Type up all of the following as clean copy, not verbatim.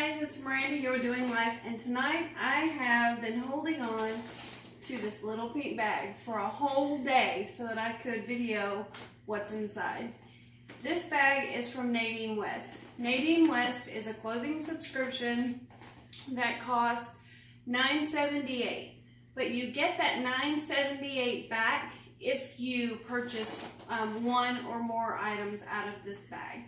guys, it's Miranda here with Doing Life, and tonight I have been holding on to this little pink bag for a whole day so that I could video what's inside. This bag is from Nadine West. Nadine West is a clothing subscription that costs $9.78, but you get that $9.78 back if you purchase one or more items out of this bag.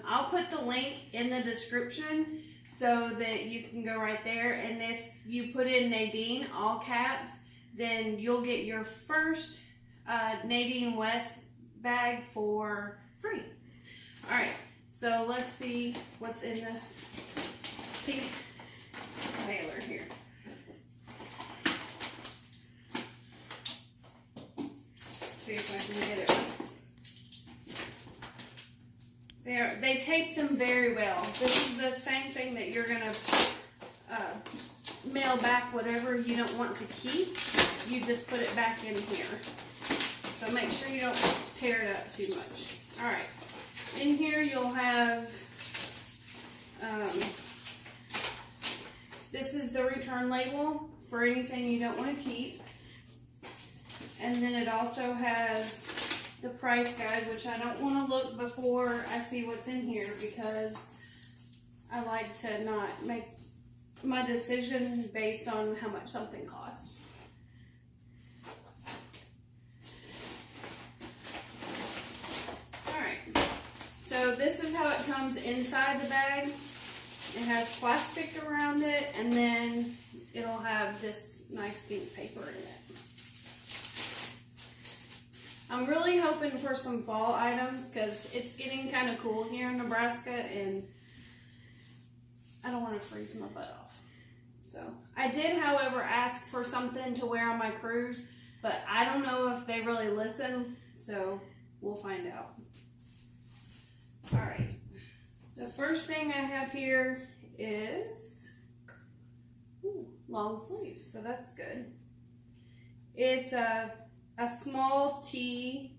I'll put the link in the description so that you can go right there, and if you put in Nadine, all caps, then you'll get your first Nadine West bag for free. Alright, so let's see what's in this pink mailer here. See if I can get it. They tape them very well. This is the same thing that you're gonna mail back whatever you don't want to keep. You just put it back in here. So make sure you don't tear it up too much. All right, in here you'll have, this is the return label for anything you don't want to keep. And then it also has the price guide, which I don't want to look before I see what's in here because I like to not make my decision based on how much something costs. Alright, so this is how it comes inside the bag. It has plastic around it, and then it'll have this nice pink paper in it. I'm really hoping for some fall items because it's getting kind of cool here in Nebraska and I don't want to freeze my butt off. So I did, however, ask for something to wear on my cruise, but I don't know if they really listen, so we'll find out. All right, the first thing I have here is long sleeves, so that's good. It's a small tee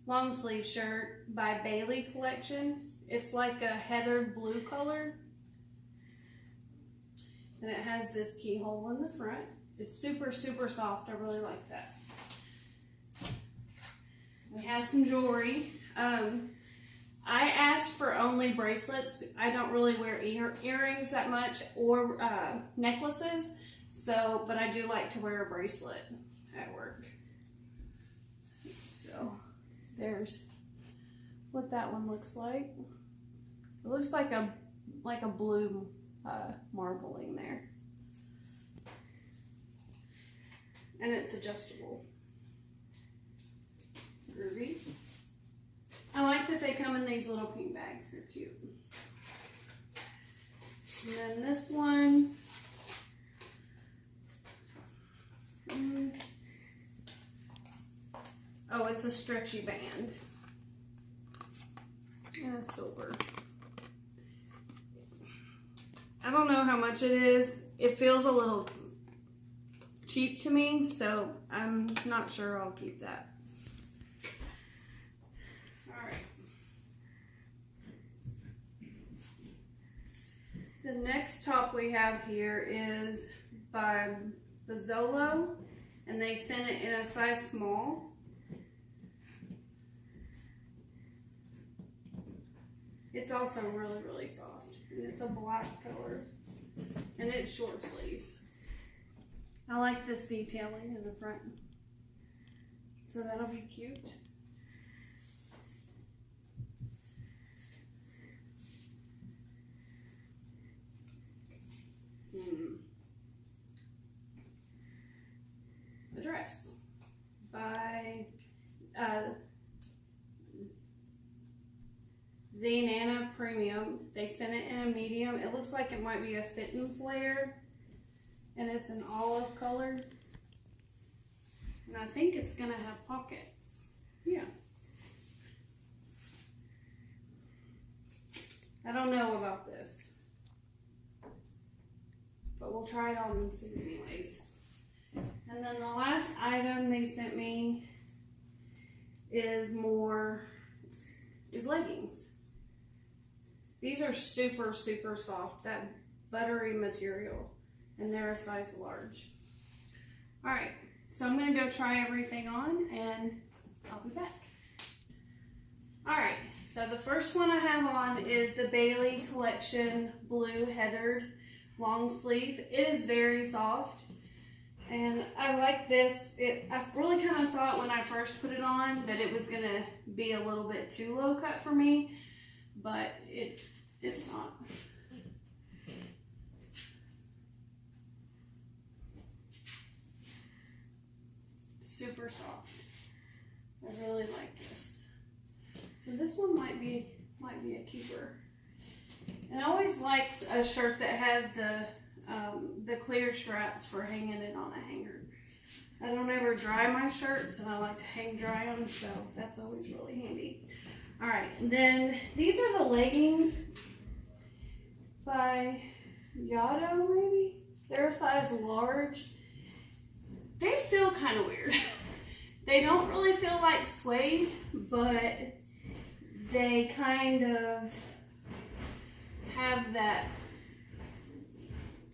long sleeve shirt by Bailey Collection. It's like a heathered blue color. And it has this keyhole in the front. It's super, super soft. I really like that. We have some jewelry. I asked for only bracelets. I don't really wear earrings that much or necklaces. So, but I do like to wear a bracelet at work. So there's what that one looks like. It looks like a blue marbling there, and it's adjustable. Groovy. I like that they come in these little pink bags. They're cute. And then this one. Oh, it's a stretchy band. And a silver. I don't know how much it is. It feels a little cheap to me, so I'm not sure I'll keep that. Alright. The next top we have here is by Bazzolo, and they sent it in a size small. It's also really, really soft, and it's a black color, and it's short sleeves. I like this detailing in the front, so that'll be cute. A dress by Zanana Premium. They sent it in a medium. It looks like it might be a fit and flare, and it's an olive color, and I think it's gonna have pockets. Yeah, I don't know about this, but we'll try it on and see anyways. And then the last item they sent me is leggings. These are super, super soft, that buttery material, and they're a size large. All right, so I'm gonna go try everything on and I'll be back. All right, so the first one I have on is the Bailey Collection Blue Heathered long sleeve. It is very soft, and I like this. I really kind of thought when I first put it on that it was gonna be a little bit too low cut for me, but it's not. Super soft. I really like this. So this one might be a keeper. And I always like a shirt that has the clear straps for hanging it on a hanger. I don't ever dry my shirts, and I like to hang dry them, so that's always really handy. All right, then these are the leggings by Yado, maybe? They're a size large. They feel kind of weird. They don't really feel like suede, but they kind of have that,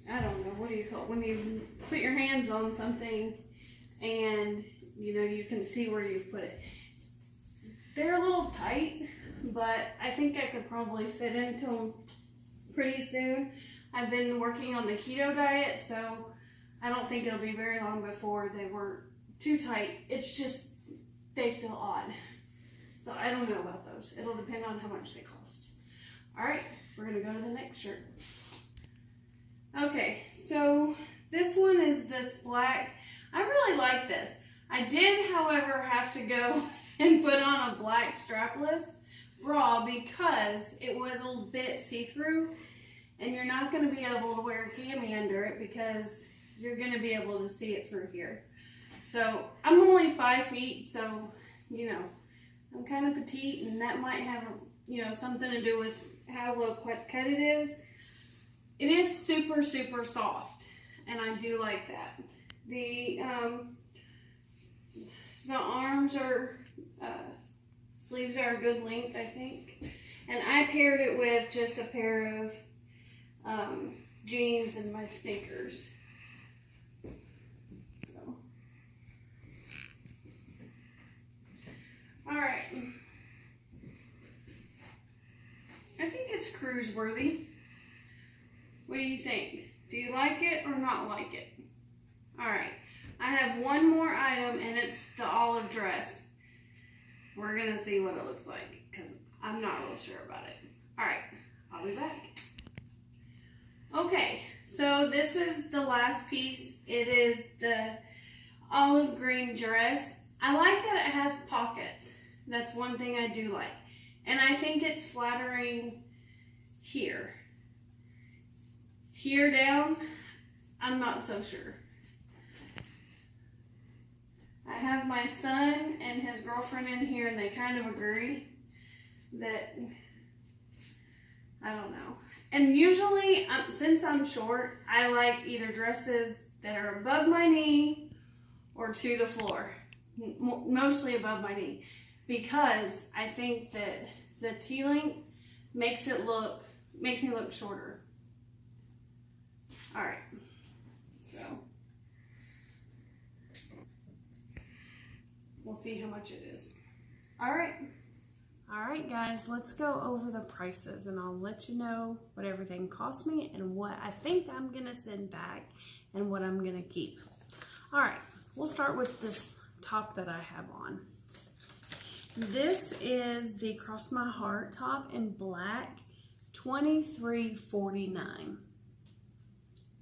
I don't know, what do you call it? When you put your hands on something and you can see where you've put it. They're a little tight, but I think I could probably fit into them pretty soon. I've been working on the keto diet, so I don't think it'll be very long before they weren't too tight. It's just, they feel odd. So I don't know about those. It'll depend on how much they cost. All right, we're gonna go to the next shirt. Okay, so this one is this black. I really like this. I did, however, have to go and put on a black strapless bra because it was a bit see-through, and you're not gonna be able to wear a cami under it because you're gonna be able to see it through here. So I'm only 5 feet, so I'm kind of petite, and that might have something to do with how low cut it is. It is super, super soft, and I do like that. The arms are sleeves are a good length, I think, and I paired it with just a pair of jeans and my sneakers. Alright, I think it's cruise worthy. What do you think? Do you like it or not like it? Alright, I have one more item, and it's the olive dress. We're gonna see what it looks like because I'm not real sure about it. Alright, I'll be back. Okay, so this is the last piece. It is the olive green dress. I like that it has pockets. That's one thing I do like. And I think it's flattering here. Here down, I'm not so sure. I have my son and his girlfriend in here, and they kind of agree that, I don't know. And usually, since I'm short, I like either dresses that are above my knee or to the floor. Mostly above my knee, because I think that the T-length makes me look shorter. All right, so we'll see how much it is. All right, guys, let's go over the prices, and I'll let you know what everything cost me and what I think I'm gonna send back and what I'm gonna keep. All right, we'll start with this top that I have on. This is the Cross My Heart top in black, $23.49.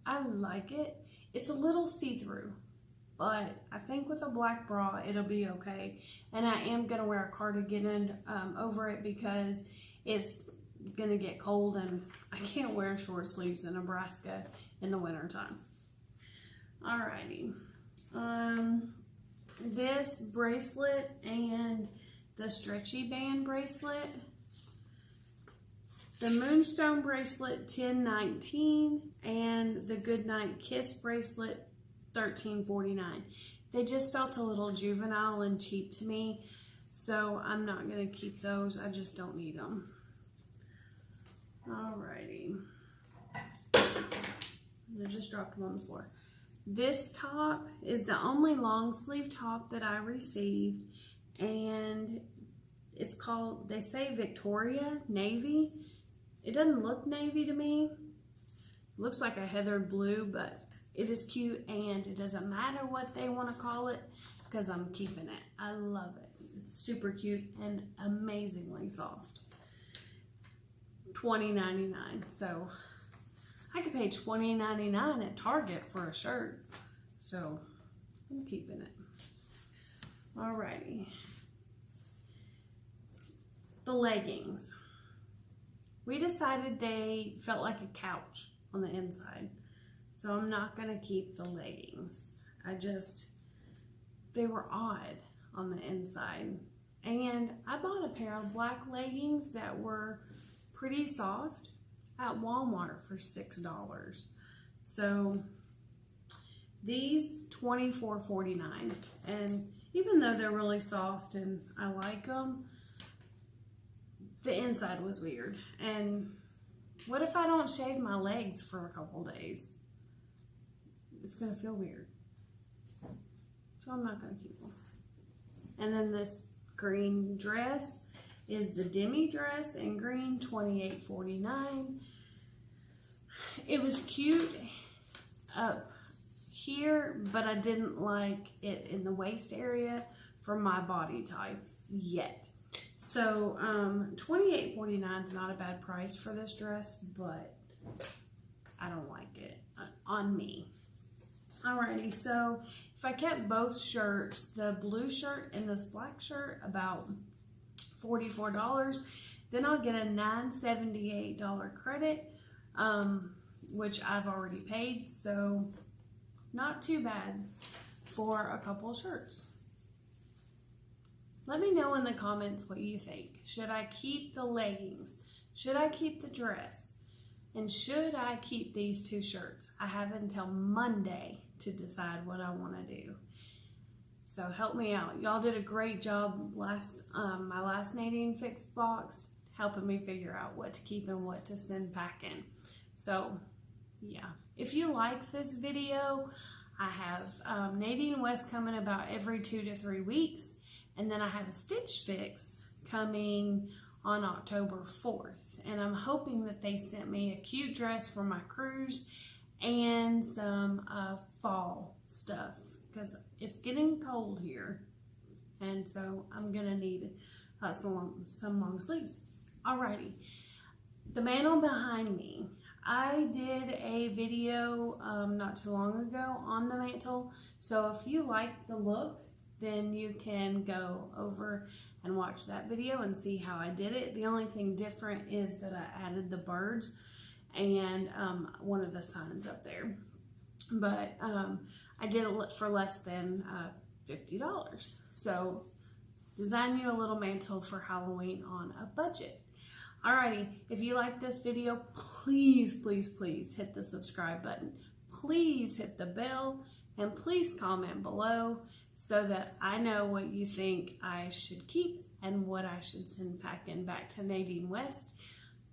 I like it. It's a little see-through, but I think with a black bra it'll be okay. And I am gonna wear a cardigan over it because it's gonna get cold, and I can't wear short sleeves in Nebraska in the winter time. Alrighty. This bracelet and the stretchy band bracelet, the Moonstone bracelet $10.19, and the Goodnight Kiss bracelet $13.49. They just felt a little juvenile and cheap to me, so I'm not going to keep those. I just don't need them. Alrighty. I just dropped them on the floor. This top is the only long sleeve top that I received, and it's called, they say Victoria Navy. It doesn't look navy to me. It looks like a heather blue, but it is cute, and it doesn't matter what they want to call it because I'm keeping it. I love it. It's super cute and amazingly soft. $20.99. So I could pay $20.99 at Target for a shirt. So I'm keeping it. Alrighty. The leggings. We decided they felt like a couch on the inside. So I'm not going to keep the leggings. They were odd on the inside. And I bought a pair of black leggings that were pretty soft at Walmart for $6. So these $24.49. And even though they're really soft and I like them, the inside was weird. And what if I don't shave my legs for a couple days? It's gonna feel weird. So I'm not gonna keep them. And then this green dress is the demi dress in green, $28.49. It was cute up here, but I didn't like it in the waist area for my body type yet. So $28.49 is not a bad price for this dress, but I don't like it on me. Alrighty, so if I kept both shirts, the blue shirt and this black shirt, about $44, then I'll get a $978 credit, which I've already paid, so not too bad for a couple shirts. Let me know in the comments what you think. Should I keep the leggings? Should I keep the dress? And should I keep these two shirts? I have until Monday to decide what I want to do. So help me out. Y'all did a great job my last Nadine Fix box, helping me figure out what to keep and what to send back in. So yeah, if you like this video, I have Nadine West coming about every 2 to 3 weeks. And then I have a Stitch Fix coming on October 4th. And I'm hoping that they sent me a cute dress for my cruise and some fall stuff, because it's getting cold here. And so I'm going to need some long sleeves. Alrighty. The mantle behind me. I did a video not too long ago on the mantle. So if you like the look, then you can go over and watch that video and see how I did it. The only thing different is that I added the birds and one of the signs up there. But I did it for less than $50. So design you a little mantle for Halloween on a budget. Alrighty, if you like this video, please, please, please hit the subscribe button. Please hit the bell and please comment below, so that I know what you think I should keep and what I should send back to Nadine West.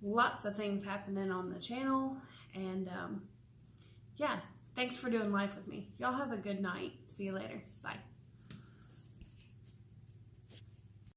Lots of things happening on the channel, and yeah, thanks for doing life with me. Y'all have a good night. See you later. Bye.